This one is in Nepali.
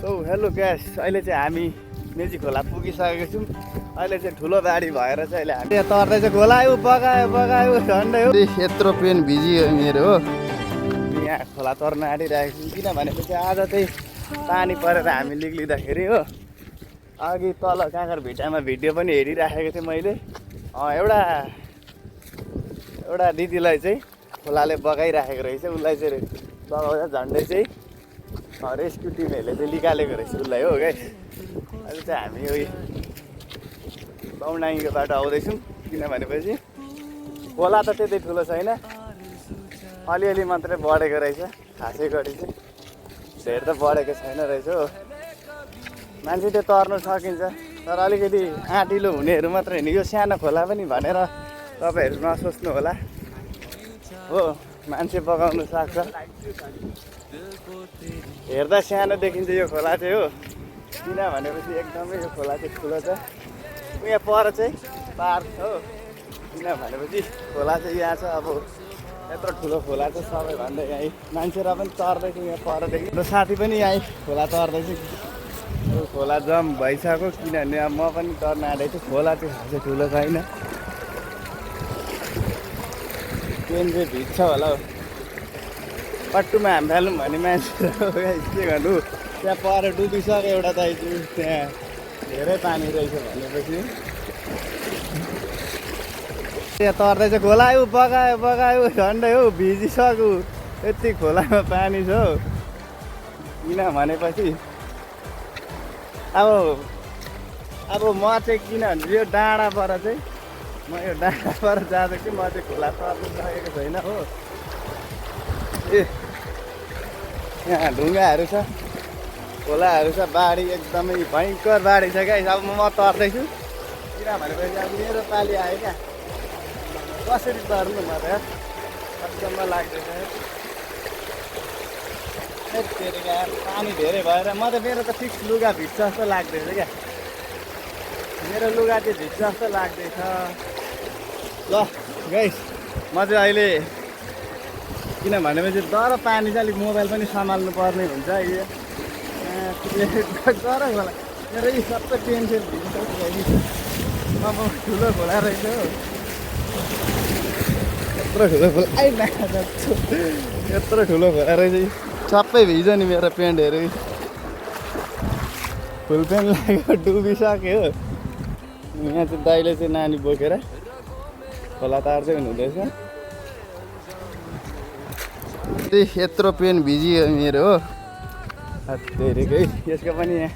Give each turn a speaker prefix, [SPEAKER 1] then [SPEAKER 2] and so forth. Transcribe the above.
[SPEAKER 1] हेलो ग्यास, अहिले चाहिँ हामी मेची खोला पुगिसकेको छौँ। अहिले चाहिँ ठुलो बाढी भएर चाहिँ अहिले हामी यहाँ तर्दै चाहिँ खोला आयो, बगायो झन्डै हो। यत्रो पेन भिजियो मेरो हो। यहाँ खोला तर्न आँटिरहेको छौँ किनभनेपछि आज चाहिँ पानी परेर हामी निक्लिँदाखेरि हो, अघि तल काँकर भिट्टामा भिडियो पनि हेरिराखेको थिएँ मैले। एउटा दिदीलाई चाहिँ खोलाले बगाइराखेको रहेछ, उसलाई चाहिँ बगाउँदा झन्डै चाहिँ रेस्क्यु टिमहरूले चाहिँ निकालेको रहेछ उसलाई हो गाइस। अहिले चाहिँ हामी यो बाउनाङको बाटो आउँदैछौँ किनभनेपछि खोला त त्यति ठुलो छैन, अलिअलि मात्रै बढेको रहेछ। खासै गरी चाहिँ धेर त बढेको छैन रहेछ हो। मान्छे त्यो तर्नु सकिन्छ तर अलिकति आँटिलो हुनेहरू मात्रै होइन, यो सानो खोला पनि भनेर तपाईँहरू नसोच्नु होला हो, मान्छे बगाउनु सक्छ। हेर्दा सानो देखिन्छ यो खोला चाहिँ हो, किनभनेपछि एकदमै यो खोला चाहिँ ठुलो छ। यहाँ पर चाहिँ पार्क छ हो, किनभनेपछि खोला चाहिँ यहाँ छ। अब यत्रो ठुलो खोला चाहिँ सबैभन्दा यहीँ मान्छे र पनि तर्दैछ। यहाँ परदेखि र साथी पनि यहीँ खोला तर्दैछ। यो खोला जम भइसक्यो किनभने अब म पनि तर्न आँटेको छु। खोला चाहिँ खासै ठुलो छैन, ट्रेन चाहिँ भिज्छ होला हौ। पट्टुमा हामी फाल्यौँ भने मान्छे के गर्नु, त्यहाँ पर डुबिसक्यो एउटा दाइजु, त्यहाँ धेरै पानी रहेछ भनेपछि त्यहाँ तर्दै चाहिँ खोला आयो, बगायो झन्डै हो, भिजिसक्यो। यति खोलामा पानी छ हौ, किनभनेपछि अब म चाहिँ किनभने यो डाँडाबाट चाहिँ जाँदा कि म चाहिँ खोला तर्नु सकेको छैन हो। यहाँ ढुङ्गाहरू छ, खोलाहरू छ, बाढी एकदमै भयङ्कर बाढी छ क्या। अब म तर्दैछु किनभनेपछि अब मेरो पालि आयो क्या, कसरी तर्नु म त अचम्म लाग्दैछ। पानी धेरै भएर म त मेरो त फिक्स लुगा भिज्छ जस्तो लाग्दैछ क्या, मेरो लुगा चाहिँ भिज्छ जस्तो लाग्दैछ। ल गाइस, म चाहिँ अहिले किनभनेपछि डर पानी चाहिँ अलिक मोबाइल पनि सम्हाल्नु पर्ने हुन्छ। यो डर होला मेरो यी सबै पेन्सिल भिजिसक्यो। अब ठुलो खोला रहेछ हो, यत्रो ठुलो खोला यत्रो ठुलो खोला रहेछ। सबै भिज्यो नि मेरो पेन्टहरू, फुल पेन्ट लाग्यो डुबिसक्यो हो। यहाँ चाहिँ दाइले चाहिँ नानी बोकेर खोला तार्दै हुनुहुँदैछ। यत्रो पेन भिजियो मेरो हो, त्यसको पनि यहाँ